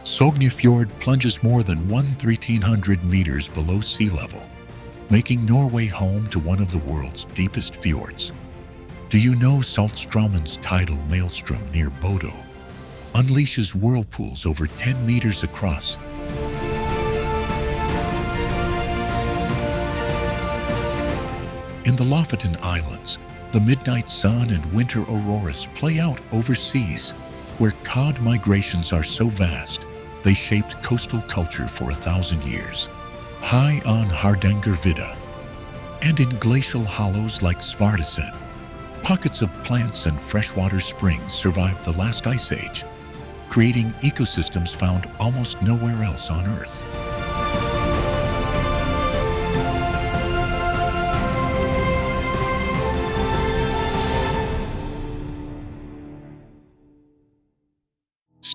Sognefjord plunges more than 1,300 meters below sea level, making Norway home to one of the world's deepest fjords. Do you know Saltstraumen's tidal maelstrom near Bodø unleashes whirlpools over 10 meters across? In the Lofoten Islands, the midnight sun and winter auroras play out overseas, where cod migrations are so vast they shaped coastal culture for 1,000 years. High on Hardangervidda, and in glacial hollows like Svartisen, pockets of plants and freshwater springs survived the last ice age, creating ecosystems found almost nowhere else on Earth.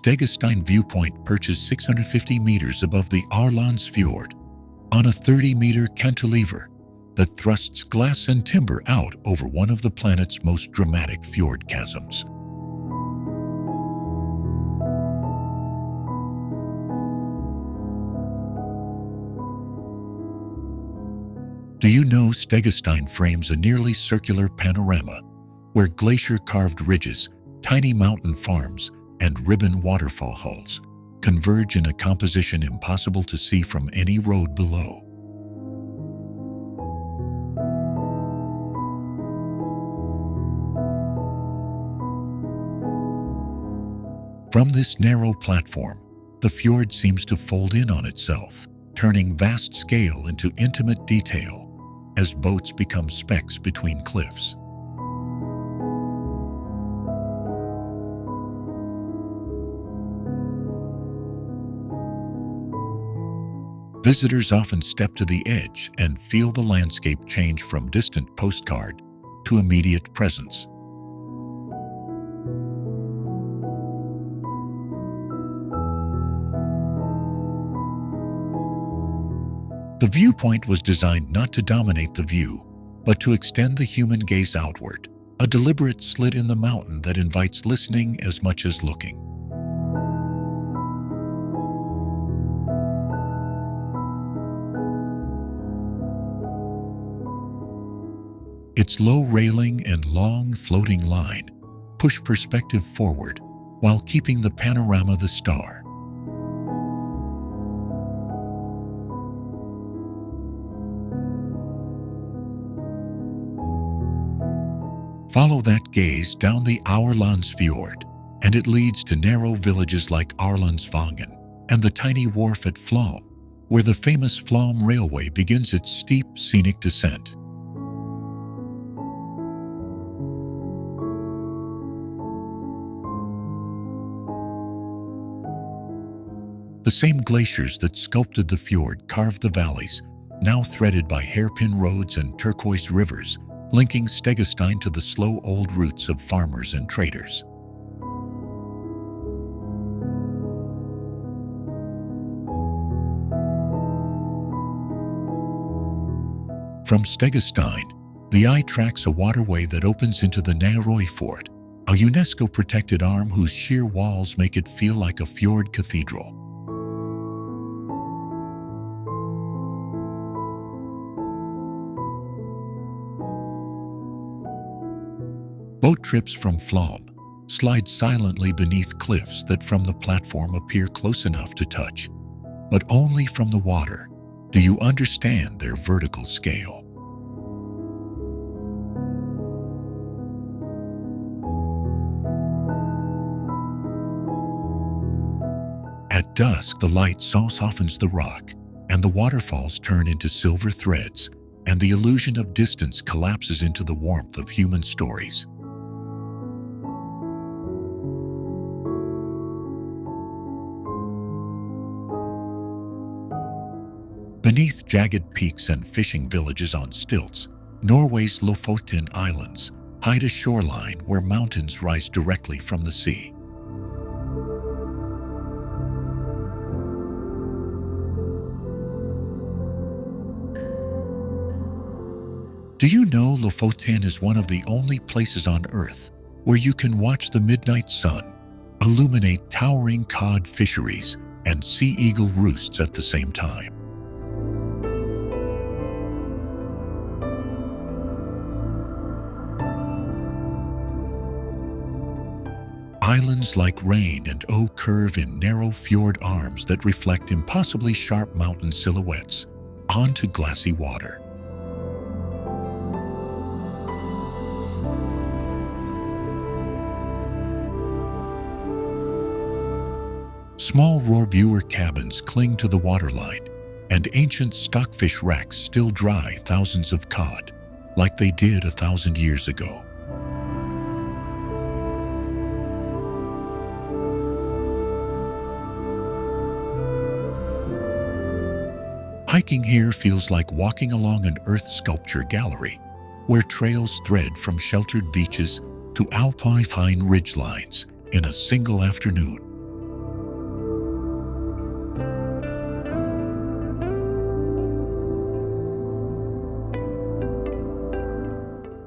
Stegastein viewpoint perches 650 meters above the Fjord on a 30-meter cantilever that thrusts glass and timber out over one of the planet's most dramatic fjord chasms. Do you know Stegastein frames a nearly circular panorama where glacier-carved ridges, tiny mountain farms, and ribbon waterfall hulls converge in a composition impossible to see from any road below? From this narrow platform, the fjord seems to fold in on itself, turning vast scale into intimate detail as boats become specks between cliffs. Visitors often step to the edge and feel the landscape change from distant postcard to immediate presence. The viewpoint was designed not to dominate the view, but to extend the human gaze outward, a deliberate slit in the mountain that invites listening as much as looking. Its low railing and long floating line push perspective forward while keeping the panorama the star. Follow that gaze down the Fjord, and it leads to narrow villages like Arlandsvangen and the tiny wharf at Flåm, where the famous Flåm Railway begins its steep, scenic descent. The same glaciers that sculpted the fjord carved the valleys, now threaded by hairpin roads and turquoise rivers, linking Stegastein to the slow old roots of farmers and traders. From Stegastein, the eye tracks a waterway that opens into the Norway, a UNESCO-protected arm whose sheer walls make it feel like a fjord cathedral. Boat trips from Flåm slide silently beneath cliffs that from the platform appear close enough to touch, but only from the water do you understand their vertical scale. At dusk, the light softens the rock, and the waterfalls turn into silver threads, and the illusion of distance collapses into the warmth of human stories. Beneath jagged peaks and fishing villages on stilts, Norway's Lofoten Islands hide a shoreline where mountains rise directly from the sea. Do you know Lofoten is one of the only places on Earth where you can watch the midnight sun illuminate towering cod fisheries and sea eagle roosts at the same time. Islands like rain and O curve in narrow fjord arms that reflect impossibly sharp mountain silhouettes onto glassy water. Small rohrbuer cabins cling to the waterline, and ancient stockfish wrecks still dry thousands of cod, like they did 1,000 years ago. Hiking here feels like walking along an earth sculpture gallery, where trails thread from sheltered beaches to alpine ridgelines in a single afternoon.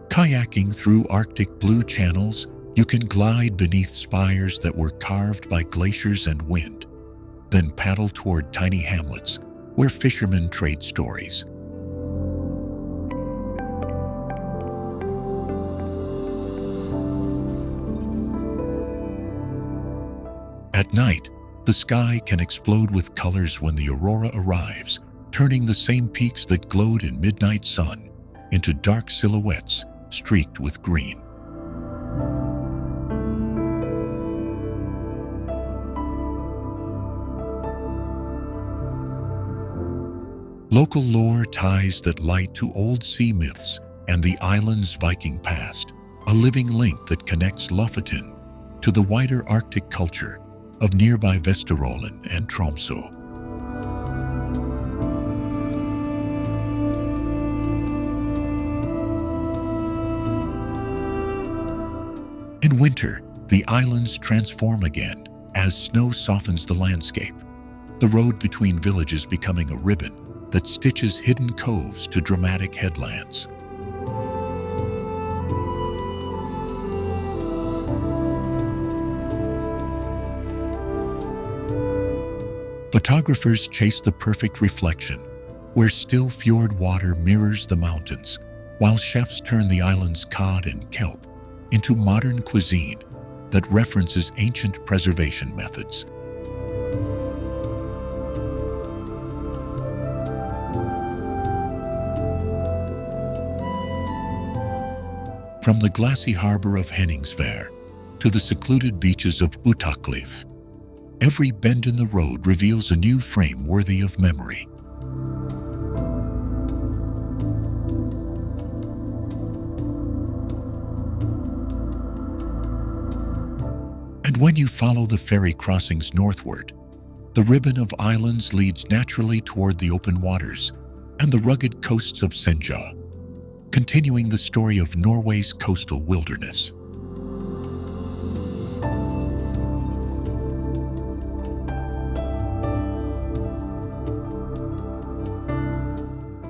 Kayaking through Arctic blue channels, you can glide beneath spires that were carved by glaciers and wind, then paddle toward tiny hamlets where fishermen trade stories. At night, the sky can explode with colors when the aurora arrives, turning the same peaks that glowed in midnight sun into dark silhouettes streaked with green. Local lore ties that light to old sea myths and the island's Viking past, a living link that connects Lofoten to the wider Arctic culture of nearby Vesterålen and Tromsø. In winter, the islands transform again as snow softens the landscape, the road between villages becoming a ribbon that stitches hidden coves to dramatic headlands. Photographers chase the perfect reflection, where still fjord water mirrors the mountains, while chefs turn the island's cod and kelp into modern cuisine that references ancient preservation methods. From the glassy harbor of Henningsvær to the secluded beaches of Utaklif, every bend in the road reveals a new frame worthy of memory. And when you follow the ferry crossings northward, the ribbon of islands leads naturally toward the open waters and the rugged coasts of Senja, continuing the story of Norway's coastal wilderness.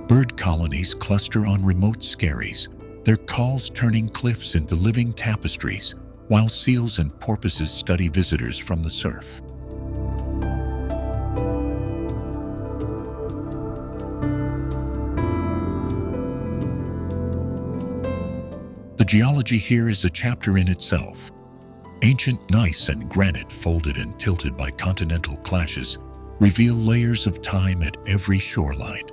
Bird colonies cluster on remote skerries, their calls turning cliffs into living tapestries, while seals and porpoises study visitors from the surf. The geology here is a chapter in itself. Ancient gneiss and granite folded and tilted by continental clashes reveal layers of time at every shoreline.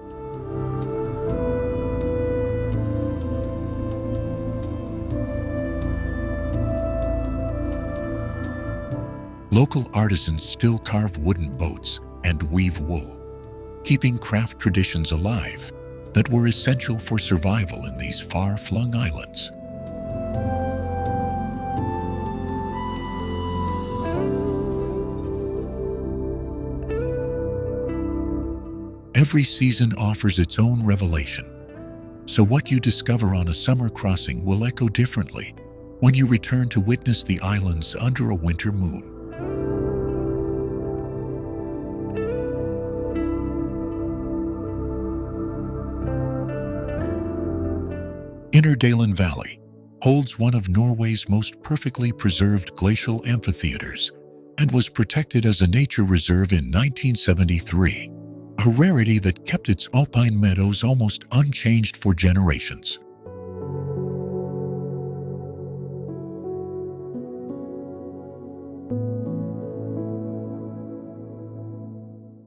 Local artisans still carve wooden boats and weave wool, keeping craft traditions alive that were essential for survival in these far-flung islands. Every season offers its own revelation, so what you discover on a summer crossing will echo differently when you return to witness the islands under a winter moon. Innerdalen Valley holds one of Norway's most perfectly preserved glacial amphitheaters, and was protected as a nature reserve in 1973, a rarity that kept its alpine meadows almost unchanged for generations.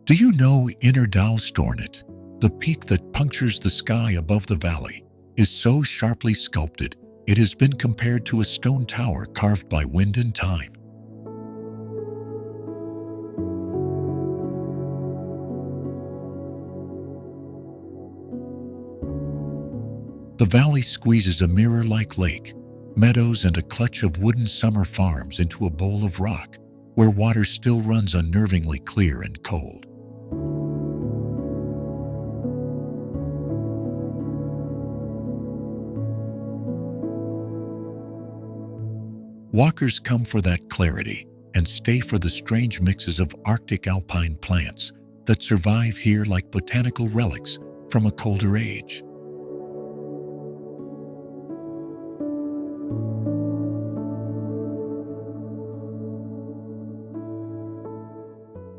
Do you know Innerdalen, the peak that punctures the sky above the valley, is so sharply sculpted it has been compared to a stone tower carved by wind and time? The valley squeezes a mirror-like lake, meadows, and a clutch of wooden summer farms into a bowl of rock, where water still runs unnervingly clear and cold. Walkers come for that clarity and stay for the strange mixes of Arctic alpine plants that survive here like botanical relics from a colder age.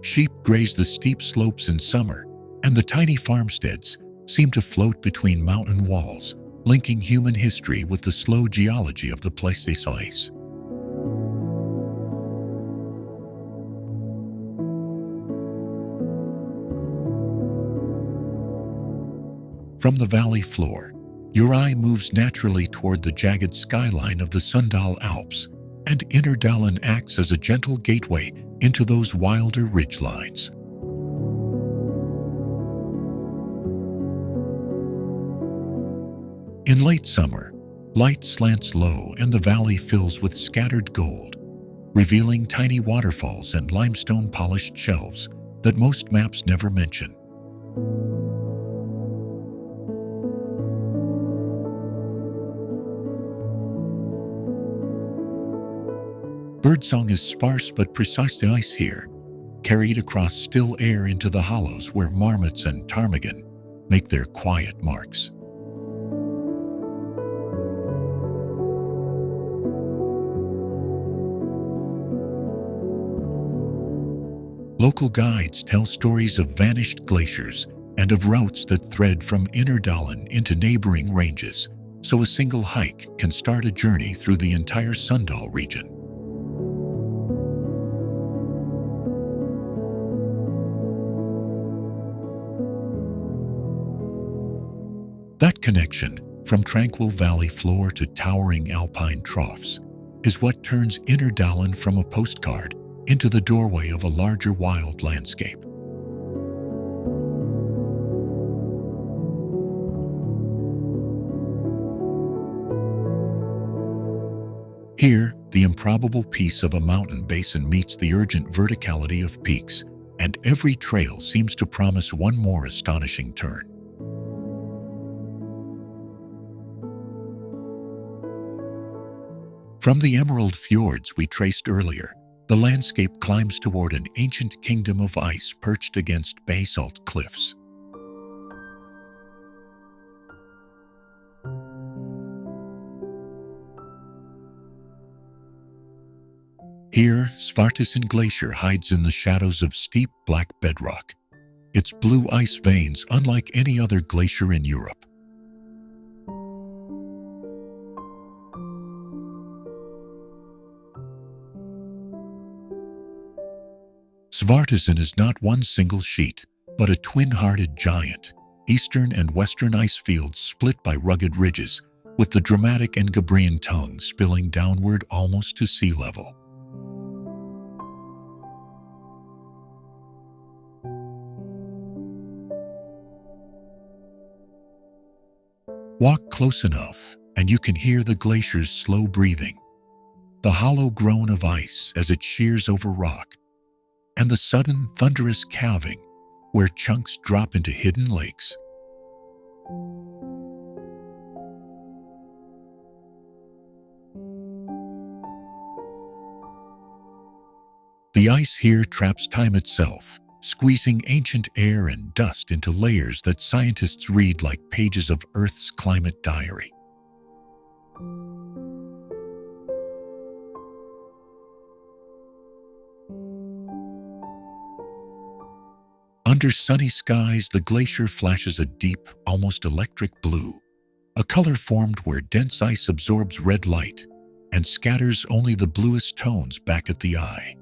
Sheep graze the steep slopes in summer, and the tiny farmsteads seem to float between mountain walls, linking human history with the slow geology of the Preikestolen. From the valley floor, your eye moves naturally toward the jagged skyline of the Sundal Alps, and Innerdalen acts as a gentle gateway into those wilder ridgelines. In late summer, light slants low and the valley fills with scattered gold, revealing tiny waterfalls and limestone-polished shelves that most maps never mention. Birdsong is sparse but precise. The ice here, carried across still air into the hollows where marmots and ptarmigan make their quiet marks. Local guides tell stories of vanished glaciers and of routes that thread from Innerdalen into neighboring ranges, so a single hike can start a journey through the entire Sundal region. That connection, from tranquil valley floor to towering alpine troughs, is what turns Innerdalen from a postcard into the doorway of a larger wild landscape. Here, the improbable peace of a mountain basin meets the urgent verticality of peaks, and every trail seems to promise one more astonishing turn. From the emerald fjords we traced earlier, the landscape climbs toward an ancient kingdom of ice perched against basalt cliffs. Here, Svartisen Glacier hides in the shadows of steep black bedrock, its blue ice veins unlike any other glacier in Europe. Svartisen is not one single sheet, but a twin-hearted giant, eastern and western ice fields split by rugged ridges, with the dramatic Engabrian tongue spilling downward almost to sea level. Walk close enough, and you can hear the glacier's slow breathing, the hollow groan of ice as it shears over rock, and the sudden thunderous calving where chunks drop into hidden lakes. The ice here traps time itself, squeezing ancient air and dust into layers that scientists read like pages of Earth's climate diary. Under sunny skies, the glacier flashes a deep, almost electric blue, a color formed where dense ice absorbs red light and scatters only the bluest tones back at the eye.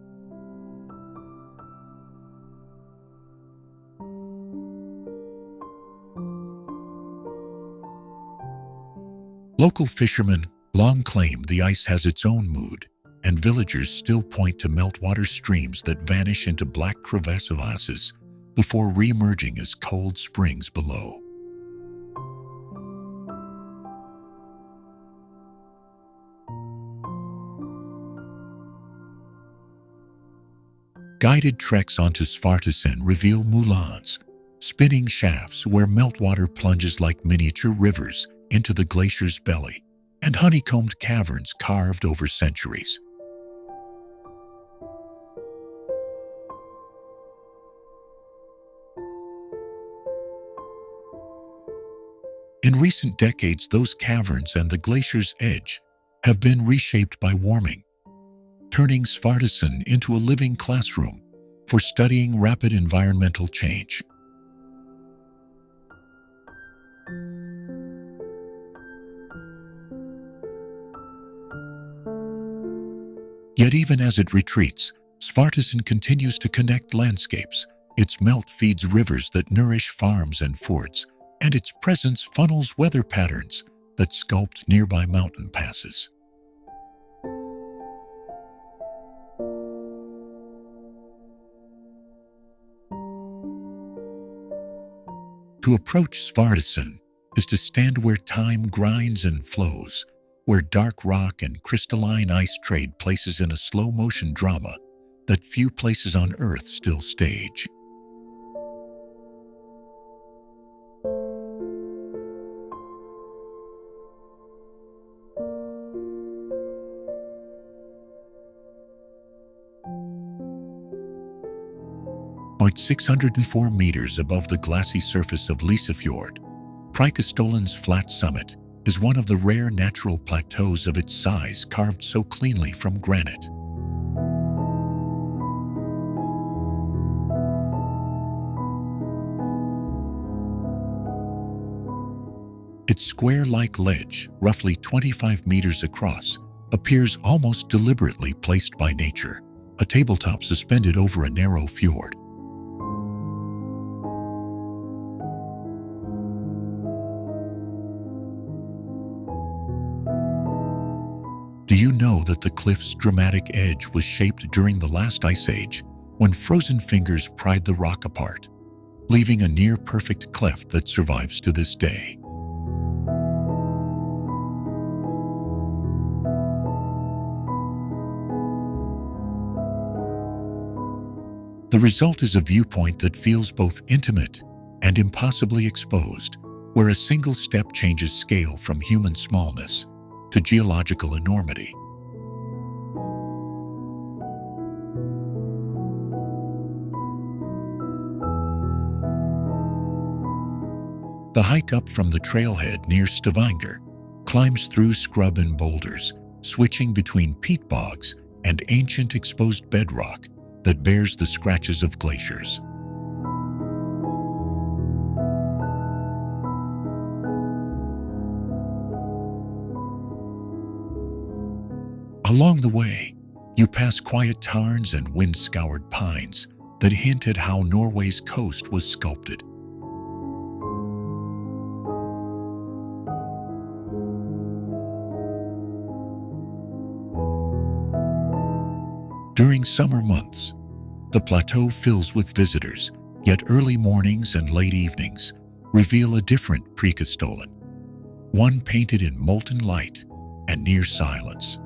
Local fishermen long claimed the ice has its own mood, and villagers still point to meltwater streams that vanish into black crevasses before re-emerging as cold springs below. Guided treks onto Svartisen reveal moulins, spinning shafts where meltwater plunges like miniature rivers into the glacier's belly, and honeycombed caverns carved over centuries. In recent decades, those caverns and the glacier's edge have been reshaped by warming, turning Svartisen into a living classroom for studying rapid environmental change. Yet even as it retreats, Svartisen continues to connect landscapes. Its melt feeds rivers that nourish farms and fjords, and its presence funnels weather patterns that sculpt nearby mountain passes. To approach Svartisen is to stand where time grinds and flows, where dark rock and crystalline ice trade places in a slow-motion drama that few places on Earth still stage. About 604 meters above the glassy surface of Lofoten, Preikestolen's flat summit is one of the rare natural plateaus of its size carved so cleanly from granite. Its square-like ledge, roughly 25 meters across, appears almost deliberately placed by nature, a tabletop suspended over a narrow fjord. Do you know that the cliff's dramatic edge was shaped during the last ice age, when frozen fingers pried the rock apart, leaving a near-perfect cleft that survives to this day? The result is a viewpoint that feels both intimate and impossibly exposed, where a single step changes scale from human smallness to geological enormity. The hike up from the trailhead near Stavanger climbs through scrub and boulders, switching between peat bogs and ancient exposed bedrock that bears the scratches of glaciers. Along the way, you pass quiet tarns and wind-scoured pines that hint at how Norway's coast was sculpted. During summer months, the plateau fills with visitors, yet early mornings and late evenings reveal a different Preikestolen, one painted in molten light and near silence.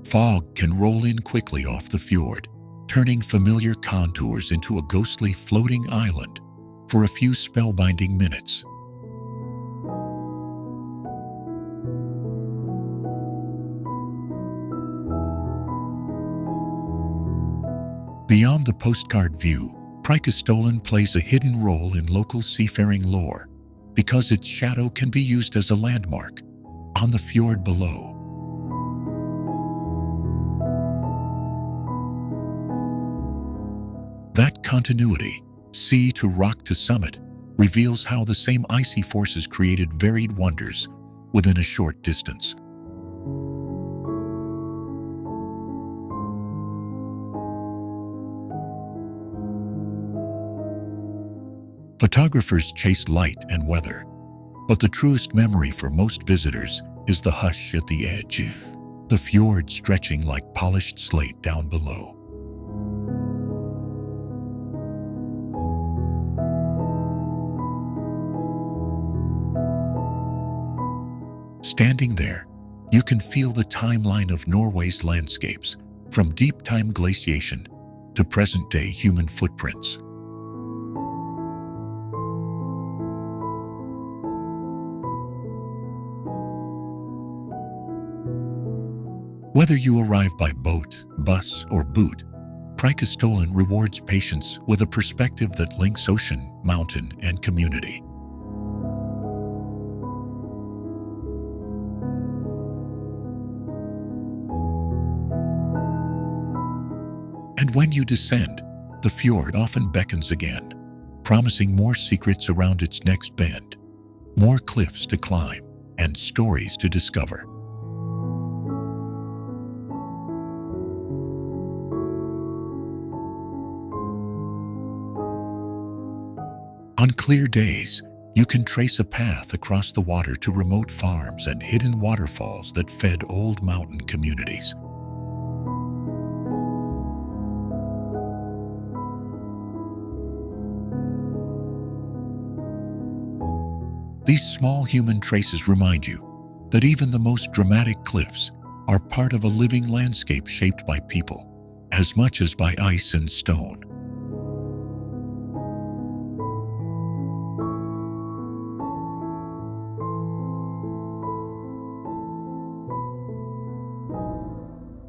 Fog can roll in quickly off the fjord, turning familiar contours into a ghostly floating island for a few spellbinding minutes. Beyond the postcard view, Preikestolen plays a hidden role in local seafaring lore because its shadow can be used as a landmark, on the fjord below. That continuity, sea to rock to summit, reveals how the same icy forces created varied wonders within a short distance. Photographers chase light and weather, but the truest memory for most visitors is the hush at the edge, the fjord stretching like polished slate down below. Standing there, you can feel the timeline of Norway's landscapes, from deep-time glaciation to present-day human footprints. Whether you arrive by boat, bus, or boot, Preikestolen rewards patience with a perspective that links ocean, mountain, and community. And when you descend, the fjord often beckons again, promising more secrets around its next bend, more cliffs to climb, and stories to discover. On clear days, you can trace a path across the water to remote farms and hidden waterfalls that fed old mountain communities. These small human traces remind you that even the most dramatic cliffs are part of a living landscape shaped by people, as much as by ice and stone.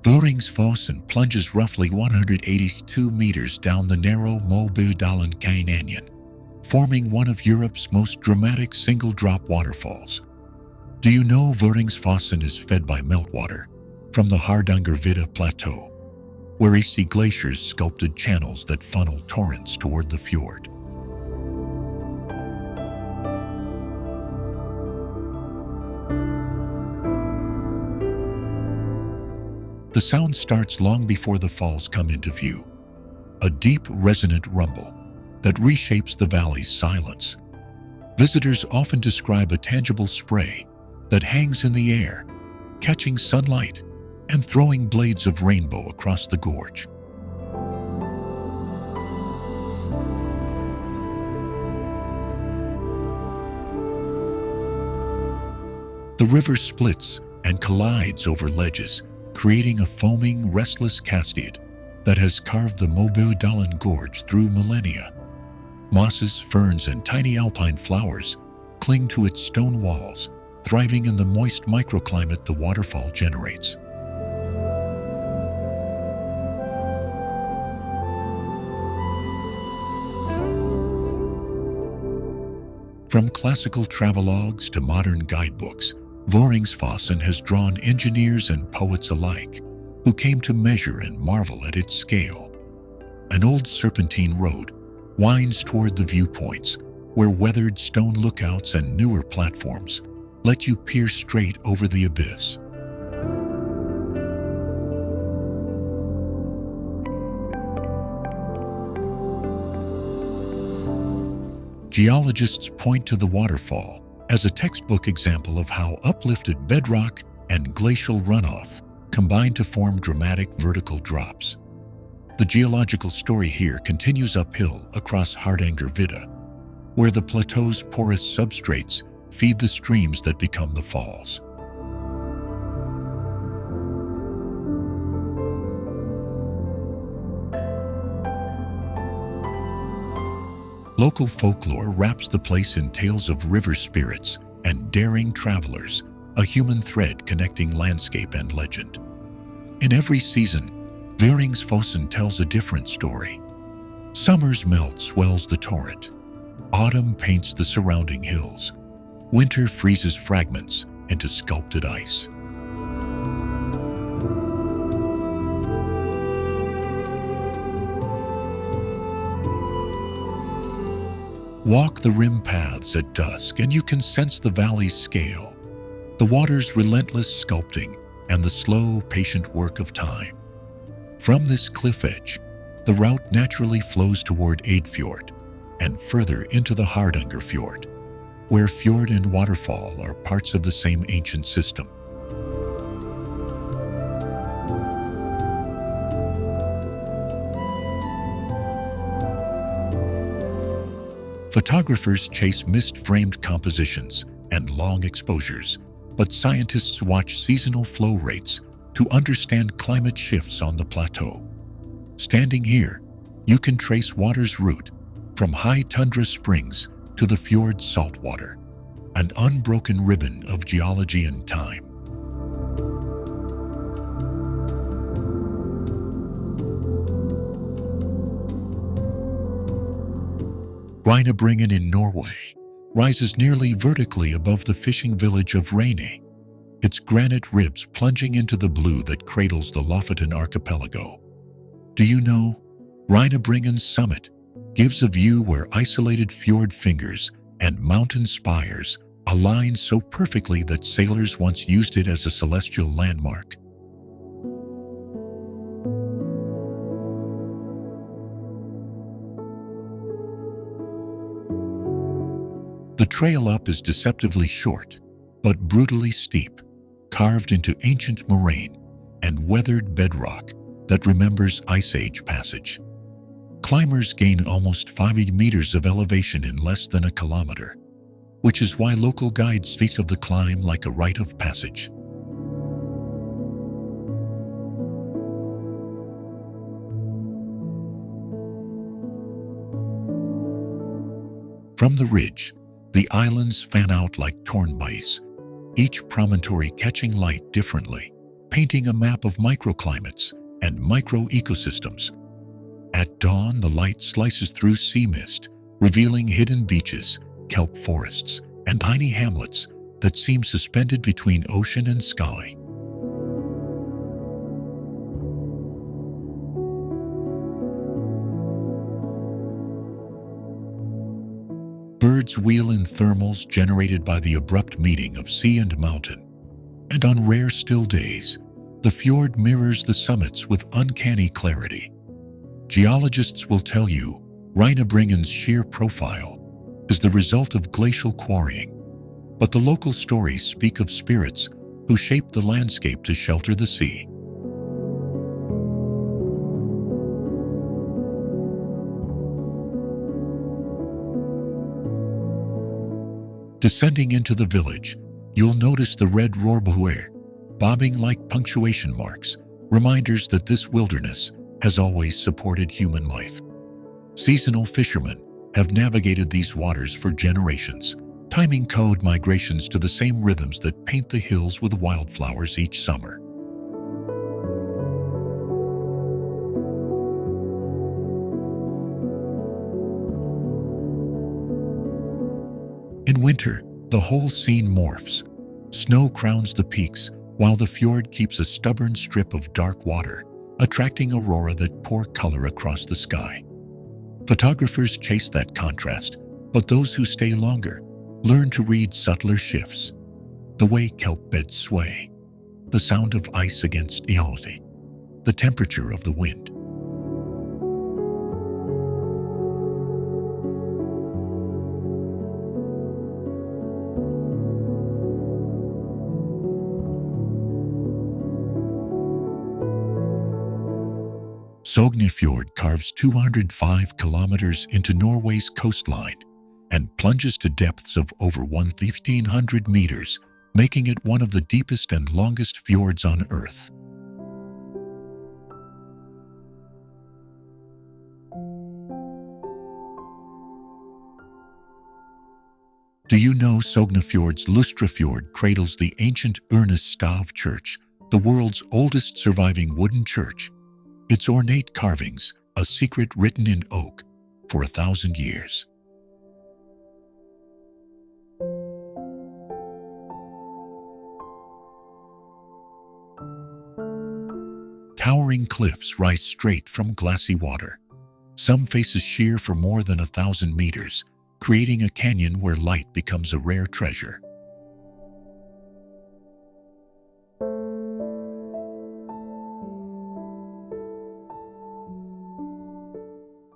Vøringsfossen plunges roughly 182 meters down the narrow Innerdalen Canyon, forming one of Europe's most dramatic single-drop waterfalls. Do you know Vøringsfossen is fed by meltwater from the Hardangervidda plateau, where icy glaciers sculpted channels that funnel torrents toward the fjord? The sound starts long before the falls come into view, a deep, resonant rumble that reshapes the valley's silence. Visitors often describe a tangible spray that hangs in the air, catching sunlight and throwing blades of rainbow across the gorge. The river splits and collides over ledges, creating a foaming, restless cascade that has carved the Innerdalen gorge through millennia. Mosses, ferns, and tiny alpine flowers cling to its stone walls, thriving in the moist microclimate the waterfall generates. From classical travelogues to modern guidebooks, Vøringsfossen has drawn engineers and poets alike who came to measure and marvel at its scale. An old serpentine road winds toward the viewpoints, where weathered stone lookouts and newer platforms let you peer straight over the abyss. Geologists point to the waterfall as a textbook example of how uplifted bedrock and glacial runoff combine to form dramatic vertical drops. The geological story here continues uphill across Hardangervidda, where the plateau's porous substrates feed the streams that become the falls. Local folklore wraps the place in tales of river spirits and daring travelers, a human thread connecting landscape and legend. In every season, Vøringsfossen tells a different story. Summer's melt swells the torrent. Autumn paints the surrounding hills. Winter freezes fragments, into sculpted ice. Walk the rim paths at dusk and you can sense the valley's scale, the water's relentless sculpting, and the slow, patient work of time. From this cliff edge, the route naturally flows toward Fjord and further into the Hardangervidda, where fjord and waterfall are parts of the same ancient system. Photographers chase mist-framed compositions and long exposures, but scientists watch seasonal flow rates to understand climate shifts on the plateau. Standing here, you can trace water's route from high tundra springs to the fjord's saltwater, an unbroken ribbon of geology and time. Reinebringen in Norway rises nearly vertically above the fishing village of Reinebringen, its granite ribs plunging into the blue that cradles the Lofoten archipelago. Do you know, Reinebringen's summit gives a view where isolated fjord fingers and mountain spires align so perfectly that sailors once used it as a celestial landmark. The trail up is deceptively short, but brutally steep, carved into ancient moraine and weathered bedrock that remembers Ice Age passage. Climbers gain almost 5 meters of elevation in less than a kilometer, which is why local guides speak of the climb like a rite of passage. From the ridge, the islands fan out like torn mice, each promontory catching light differently, painting a map of microclimates and micro-ecosystems. At dawn, the light slices through sea mist, revealing hidden beaches, kelp forests, and tiny hamlets that seem suspended between ocean and sky. Birds wheel in thermals generated by the abrupt meeting of sea and mountain, and on rare still days, the fjord mirrors the summits with uncanny clarity. Geologists will tell you Reinebringen's sheer profile is the result of glacial quarrying, but the local stories speak of spirits who shaped the landscape to shelter the sea. Descending into the village, you'll notice the red rohrbuer bobbing like punctuation marks, reminders that this wilderness has always supported human life. Seasonal fishermen have navigated these waters for generations, timing code migrations to the same rhythms that paint the hills with wildflowers each summer. In winter, the whole scene morphs. Snow crowns the peaks, while the fjord keeps a stubborn strip of dark water, attracting aurora that pour color across the sky. Photographers chase that contrast, but those who stay longer learn to read subtler shifts. The way kelp beds sway, the sound of ice against reality, the temperature of the wind. Sognefjord carves 205 kilometers into Norway's coastline and plunges to depths of over 1,500 meters, making it one of the deepest and longest fjords on Earth. Do you know Sognefjord's Lustrafjord cradles the ancient Ernestov Church, the world's oldest surviving wooden church? Its ornate carvings, a secret written in oak for 1,000 years. Towering cliffs rise straight from glassy water. Some faces sheer for more than 1,000 meters, creating a canyon where light becomes a rare treasure.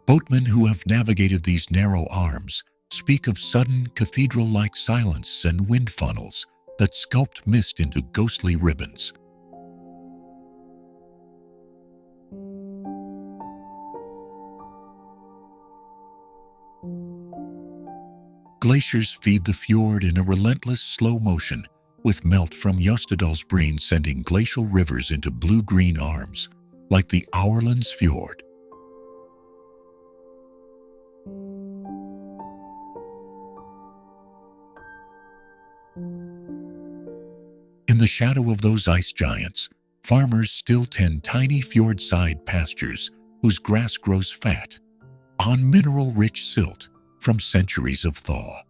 Boatmen who have navigated these narrow arms speak of sudden cathedral-like silence and wind funnels that sculpt mist into ghostly ribbons. Glaciers feed the fjord in a relentless slow motion, with melt from Jostedalsbreen sending glacial rivers into blue-green arms, like the Fjord. In the shadow of those ice giants, farmers still tend tiny fjord-side pastures whose grass grows fat on mineral-rich silt from centuries of thaw.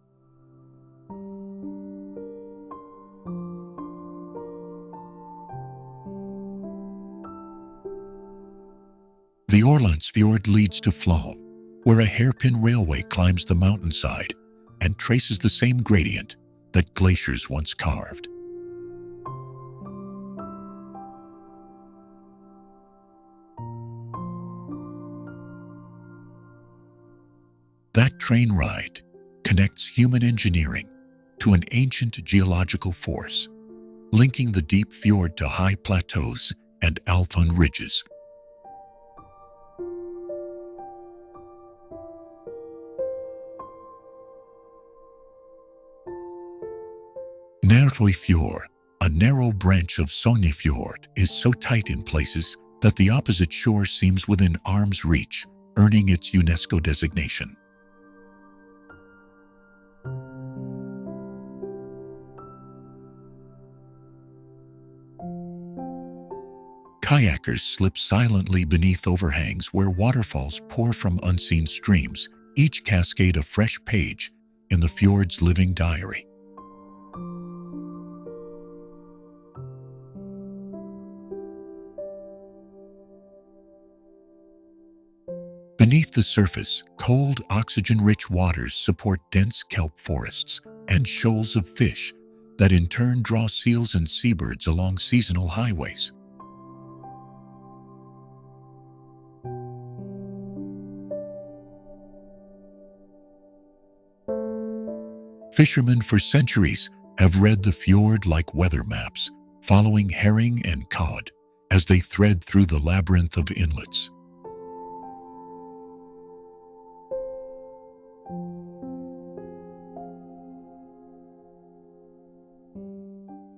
The Fjord leads to Flom, where a hairpin railway climbs the mountainside and traces the same gradient that glaciers once carved. That train ride connects human engineering to an ancient geological force, linking the deep fjord to high plateaus and alpine ridges. Fjord, a narrow branch of Sognefjord, is so tight in places that the opposite shore seems within arm's reach, earning its UNESCO designation. Kayakers slip silently beneath overhangs where waterfalls pour from unseen streams, each cascade a fresh page in the fjord's living diary. Beneath the surface, cold, oxygen-rich waters support dense kelp forests and shoals of fish that in turn draw seals and seabirds along seasonal highways. Fishermen for centuries have read the fjord like weather maps, following herring and cod as they thread through the labyrinth of inlets.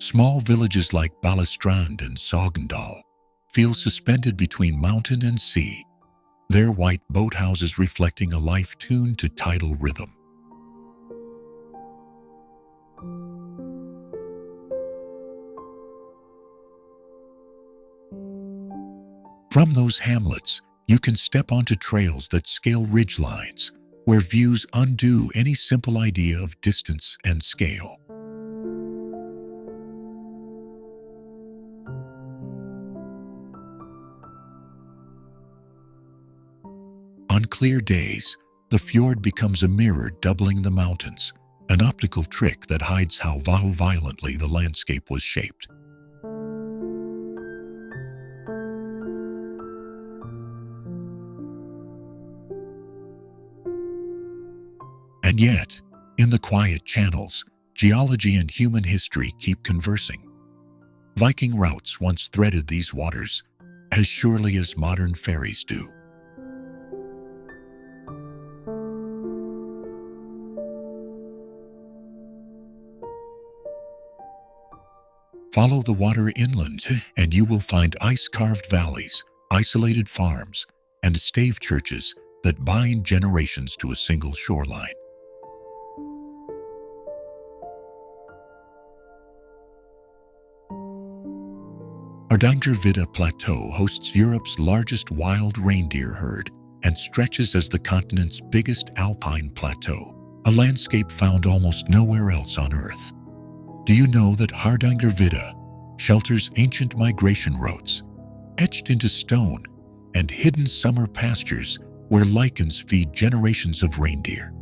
Small villages like Balestrand and Sogndal feel suspended between mountain and sea, their white boathouses reflecting a life tuned to tidal rhythm. From those hamlets, you can step onto trails that scale ridgelines, where views undo any simple idea of distance and scale. On clear days, the fjord becomes a mirror doubling the mountains, an optical trick that hides how violently the landscape was shaped. And yet, in the quiet channels, geology and human history keep conversing. Viking routes once threaded these waters, as surely as modern ferries do. Follow the water inland, and you will find ice-carved valleys, isolated farms, and stave churches that bind generations to a single shoreline. Hardangervidda Plateau hosts Europe's largest wild reindeer herd and stretches as the continent's biggest alpine plateau, a landscape found almost nowhere else on Earth. Do you know that Hardangervidda shelters ancient migration routes, etched into stone, and hidden summer pastures where lichens feed generations of reindeer.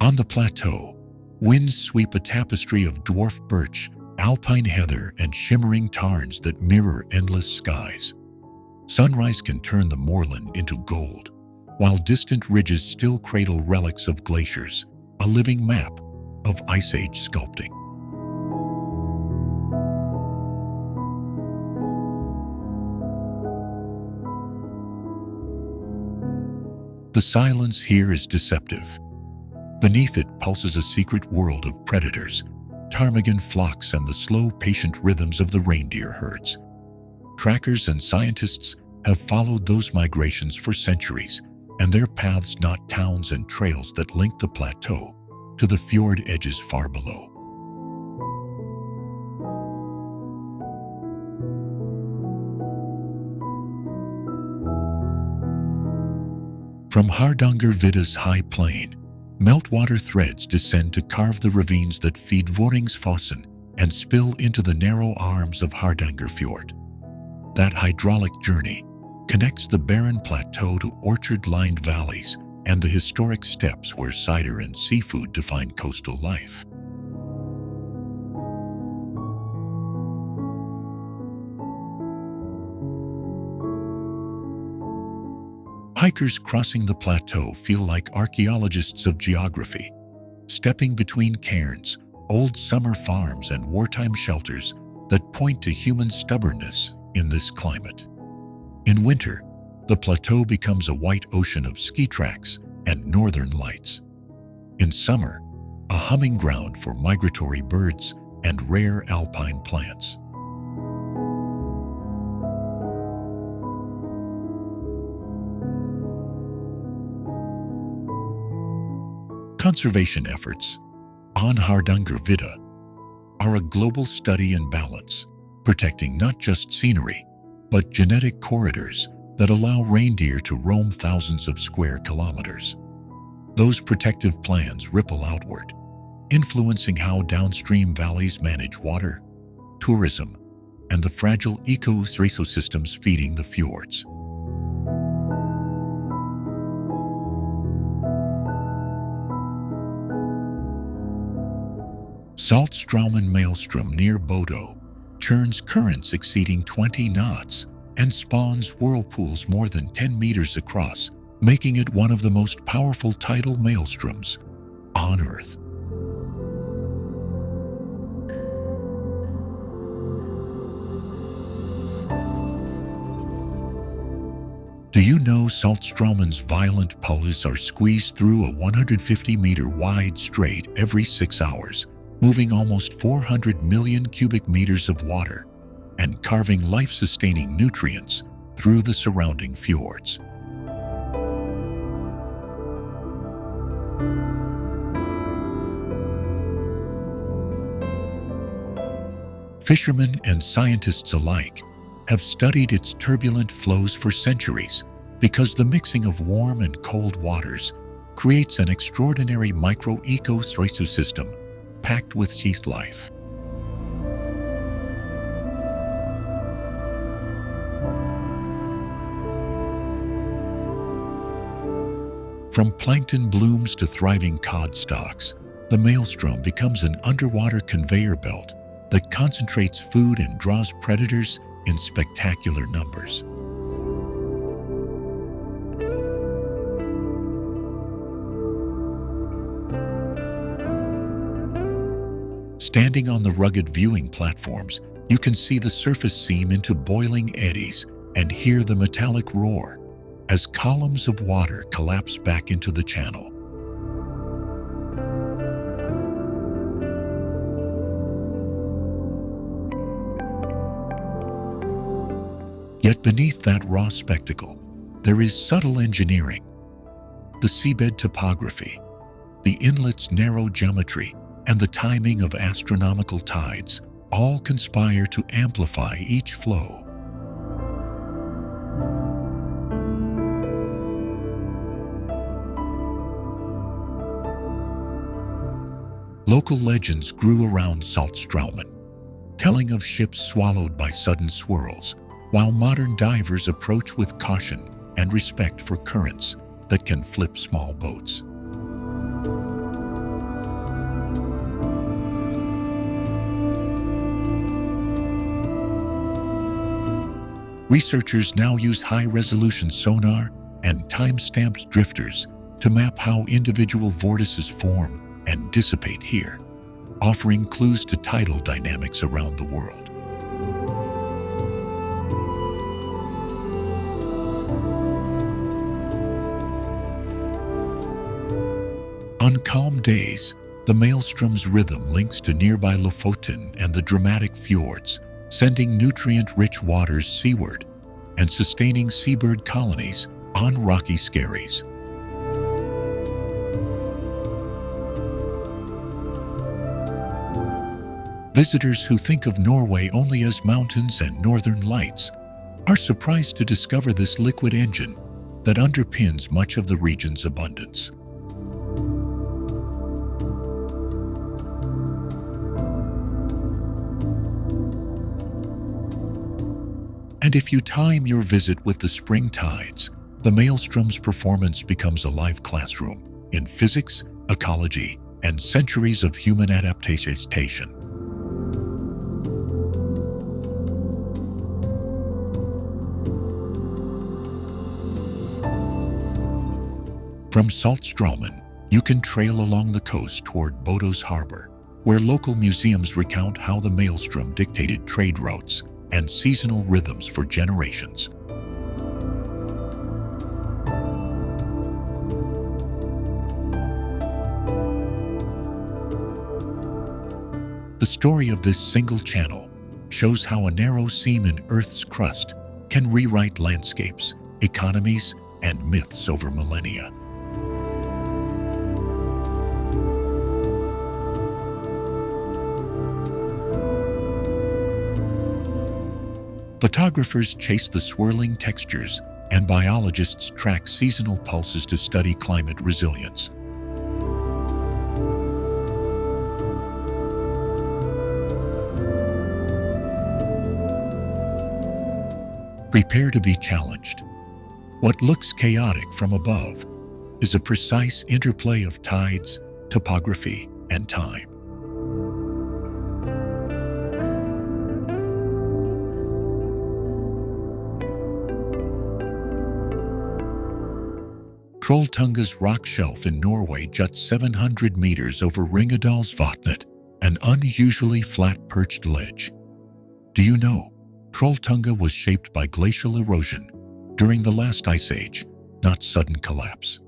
On the plateau, winds sweep a tapestry of dwarf birch, alpine heather, and shimmering tarns that mirror endless skies. Sunrise can turn the moorland into gold, while distant ridges still cradle relics of glaciers, a living map of Ice Age sculpting. The silence here is deceptive. Beneath it pulses a secret world of predators, ptarmigan flocks, and the slow, patient rhythms of the reindeer herds. Trackers and scientists have followed those migrations for centuries, and their paths knot towns and trails that link the plateau to the fjord edges far below. From Hardangervidda's high plain, meltwater threads descend to carve the ravines that feed Vøringsfossen and spill into the narrow arms of Hardangerfjord. That hydraulic journey connects the barren plateau to orchard-lined valleys and the historic steppes where cider and seafood define coastal life. Hikers crossing the plateau feel like archaeologists of geography, stepping between cairns, old summer farms, and wartime shelters that point to human stubbornness in this climate. In winter, the plateau becomes a white ocean of ski tracks and northern lights. In summer, a humming ground for migratory birds and rare alpine plants. Conservation efforts on Hardangervidda are a global study in balance, protecting not just scenery, but genetic corridors that allow reindeer to roam thousands of square kilometers. Those protective plans ripple outward, influencing how downstream valleys manage water, tourism, and the fragile ecosystems feeding the fjords. Saltstraumen Maelstrom near Bodo churns currents exceeding 20 knots and spawns whirlpools more than 10 meters across, making it one of the most powerful tidal maelstroms on Earth. Do you know Saltstraumen's violent pulses are squeezed through a 150-meter wide strait every 6 hours, moving almost 400 million cubic meters of water and carving life-sustaining nutrients through the surrounding fjords. Fishermen and scientists alike have studied its turbulent flows for centuries because the mixing of warm and cold waters creates an extraordinary micro-ecosystem packed with sea life. From plankton blooms to thriving cod stocks, the maelstrom becomes an underwater conveyor belt that concentrates food and draws predators in spectacular numbers. Standing on the rugged viewing platforms, you can see the surface seam into boiling eddies and hear the metallic roar as columns of water collapse back into the channel. Yet beneath that raw spectacle, there is subtle engineering. The seabed topography, the inlet's narrow geometry, and the timing of astronomical tides all conspire to amplify each flow. Local legends grew around Saltstraumen, telling of ships swallowed by sudden swirls, while modern divers approach with caution and respect for currents that can flip small boats. Researchers now use high-resolution sonar and time-stamped drifters to map how individual vortices form and dissipate here, offering clues to tidal dynamics around the world. On calm days, the Maelstrom's rhythm links to nearby Lofoten and the dramatic fjords, sending nutrient-rich waters seaward and sustaining seabird colonies on rocky skerries. Visitors who think of Norway only as mountains and northern lights are surprised to discover this liquid engine that underpins much of the region's abundance. And if you time your visit with the spring tides, the Maelstrom's performance becomes a live classroom in physics, ecology, and centuries of human adaptation. From Saltstraumen, you can trail along the coast toward Bodos Harbor, where local museums recount how the Maelstrom dictated trade routes and seasonal rhythms for generations. The story of this single channel shows how a narrow seam in Earth's crust can rewrite landscapes, economies, and myths over millennia. Photographers chase the swirling textures, and biologists track seasonal pulses to study climate resilience. Prepare to be challenged. What looks chaotic from above is a precise interplay of tides, topography, and time. Trolltunga's rock shelf in Norway juts 700 meters over Lovatnet, an unusually flat-perched ledge. Do you know, Trolltunga was shaped by glacial erosion during the last ice age, not sudden collapse.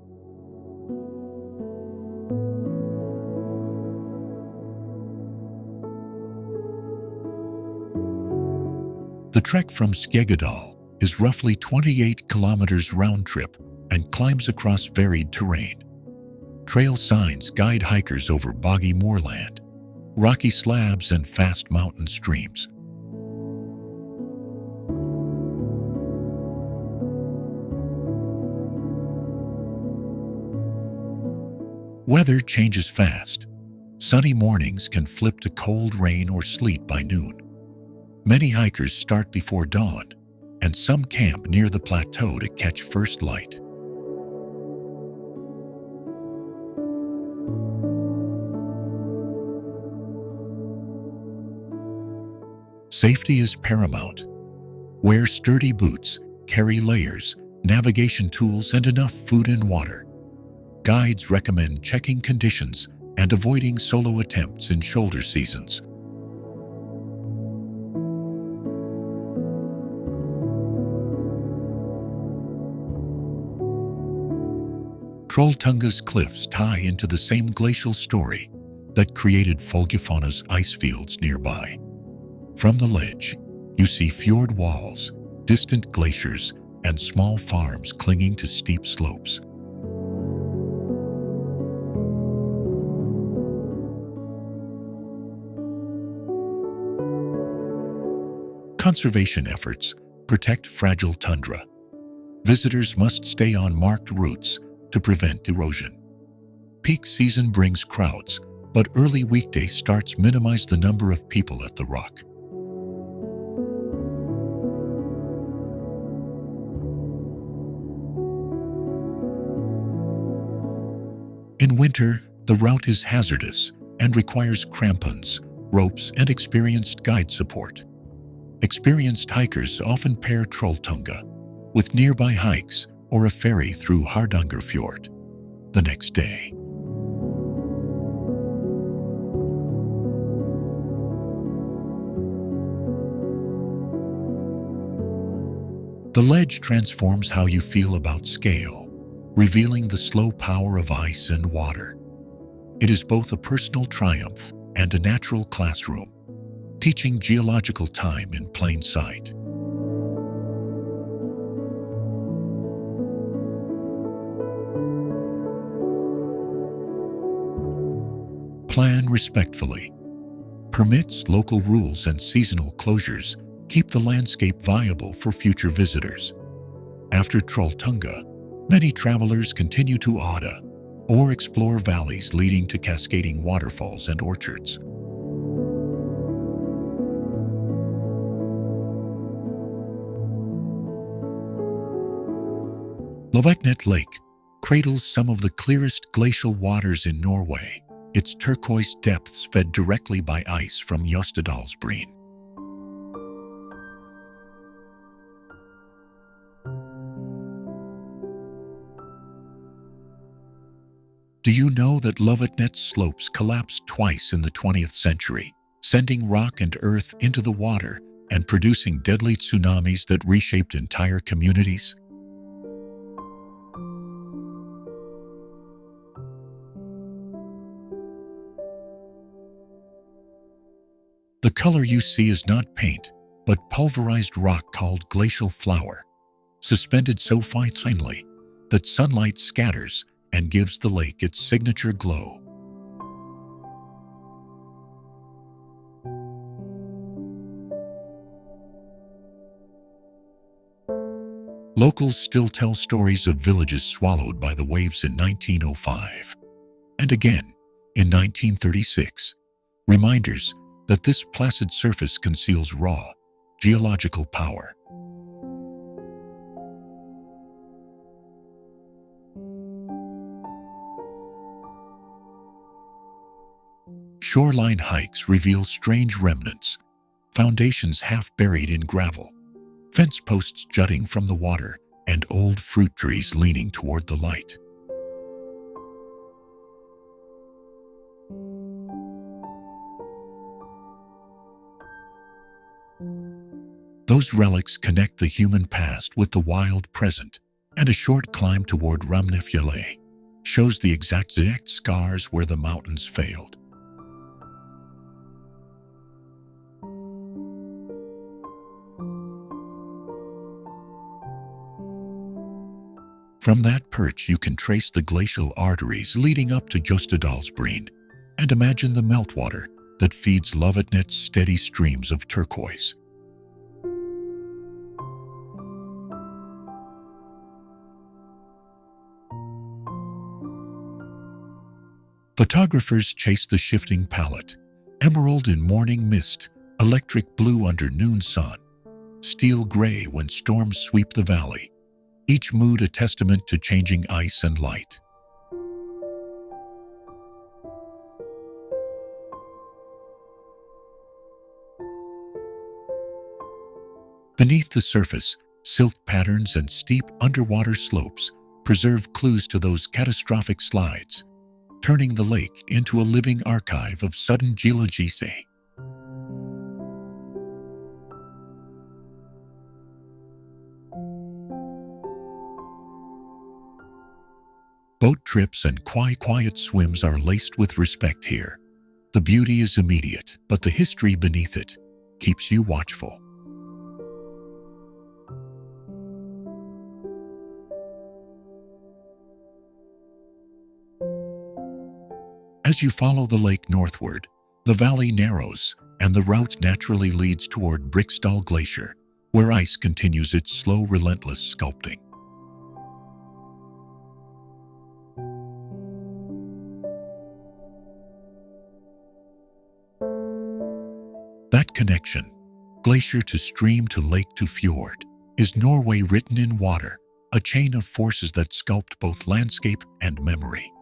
The trek from Stegastein is roughly 28 kilometers round trip and climbs across varied terrain. Trail signs guide hikers over boggy moorland, rocky slabs, and fast mountain streams. Weather changes fast. Sunny mornings can flip to cold rain or sleet by noon. Many hikers start before dawn, and some camp near the plateau to catch first light. Safety is paramount. Wear sturdy boots, carry layers, navigation tools, and enough food and water. Guides recommend checking conditions and avoiding solo attempts in shoulder seasons. Trolltunga's cliffs tie into the same glacial story that created Folgefauna's ice fields nearby. From the ledge, you see fjord walls, distant glaciers, and small farms clinging to steep slopes. Conservation efforts protect fragile tundra. Visitors must stay on marked routes to prevent erosion. Peak season brings crowds, but early weekday starts minimize the number of people at the rock. In winter, the route is hazardous and requires crampons, ropes, and experienced guide support. Experienced hikers often pair Trolltunga with nearby hikes or a ferry through Hardangervidda the next day. The ledge transforms how you feel about scale, revealing the slow power of ice and water. It is both a personal triumph and a natural classroom, teaching geological time in plain sight. Plan respectfully. Permits, local rules, and seasonal closures keep the landscape viable for future visitors. After Trolltunga, many travelers continue to Odda or explore valleys leading to cascading waterfalls and orchards. Lovatnet Lake cradles some of the clearest glacial waters in Norway, its turquoise depths fed directly by ice from Saltstraumen. Do you know that Lovatnet slopes collapsed twice in the 20th century, sending rock and earth into the water and producing deadly tsunamis that reshaped entire communities? The color you see is not paint, but pulverized rock called glacial flour, suspended so finely that sunlight scatters and gives the lake its signature glow. Locals still tell stories of villages swallowed by the waves in 1905, and again in 1936, reminders that this placid surface conceals raw, geological power. Shoreline hikes reveal strange remnants, foundations half buried in gravel, fence posts jutting from the water, and old fruit trees leaning toward the light. Those relics connect the human past with the wild present, and a short climb toward Sognefjord Lake shows the exact scars where the mountains failed. From that perch, you can trace the glacial arteries leading up to Stegastein and imagine the meltwater that feeds Lovatnet's steady streams of turquoise. Photographers chase the shifting palette, emerald in morning mist, electric blue under noon sun, steel gray when storms sweep the valley, each mood a testament to changing ice and light. Beneath the surface, silt patterns and steep underwater slopes preserve clues to those catastrophic slides, turning the lake into a living archive of sudden geology. Boat trips and quiet swims are laced with respect here. The beauty is immediate, but the history beneath it keeps you watchful. As you follow the lake northward, the valley narrows and the route naturally leads toward Preikestolen Glacier, where ice continues its slow, relentless sculpting. that connection, glacier to stream to lake to fjord, is Norway written in water, a chain of forces that sculpt both landscape and memory.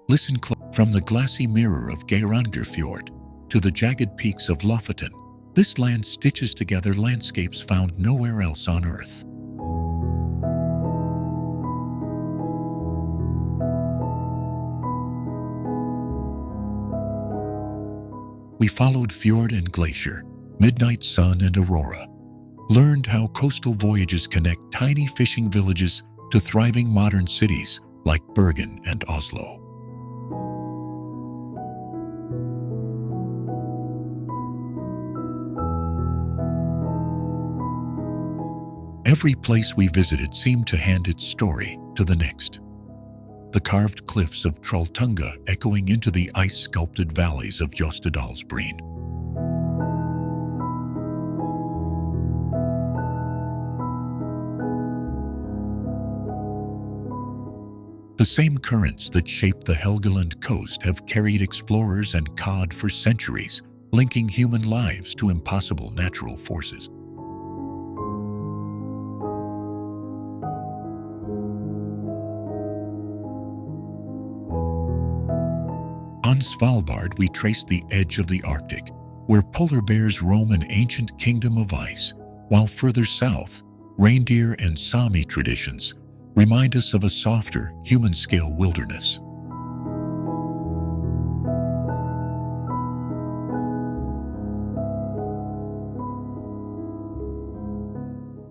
Listen from the glassy mirror of Hardangervidda to the jagged peaks of Lofoten. This land stitches together landscapes found nowhere else on Earth. We followed fjord and glacier, midnight sun and aurora, learned how coastal voyages connect tiny fishing villages to thriving modern cities like Bergen and Oslo. Every place we visited seemed to hand its story to the next. The carved cliffs of Trolltunga echoing into the ice-sculpted valleys of Stegastein. The same currents that shaped the Helgeland coast have carried explorers and cod for centuries, linking human lives to impossible natural forces. On Svalbard, we traced the edge of the Arctic, where polar bears roam an ancient kingdom of ice, while further south, reindeer and Sami traditions remind us of a softer, human-scale wilderness.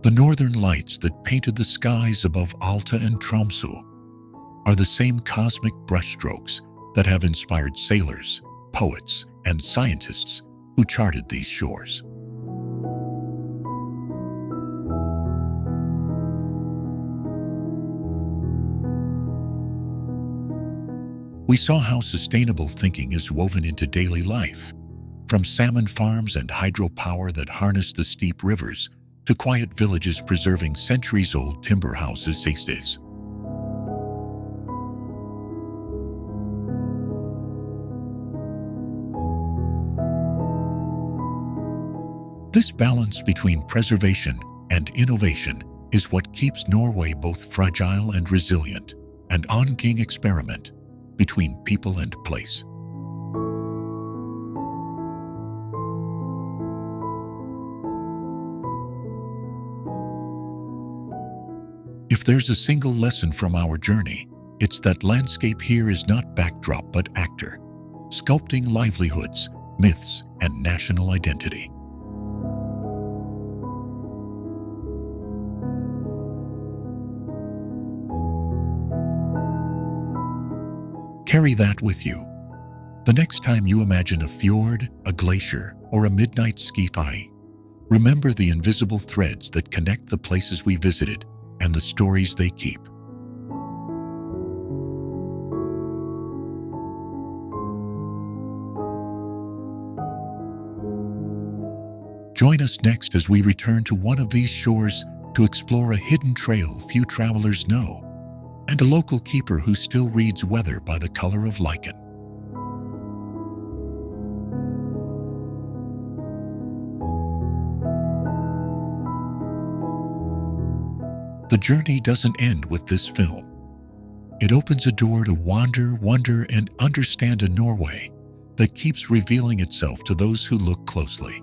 The northern lights that painted the skies above Alta and Tromsø are the same cosmic brushstrokes that have inspired sailors, poets, and scientists who charted these shores. We saw how sustainable thinking is woven into daily life, from salmon farms and hydropower that harness the steep rivers to quiet villages preserving centuries-old timber houses these days. This balance between preservation and innovation is what keeps Norway both fragile and resilient, an ongoing experiment between people and place. If there's a single lesson from our journey, it's that landscape here is not backdrop but actor, sculpting livelihoods, myths, and national identity. Carry that with you. The next time you imagine a fjord, a glacier, or a midnight ski eye, remember the invisible threads that connect the places we visited and the stories they keep. Join us next as we return to one of these shores to explore a hidden trail few travelers know, and a local keeper who still reads weather by the color of lichen. The journey doesn't end with this film. It opens a door to wander, wonder, and understand a Norway that keeps revealing itself to those who look closely.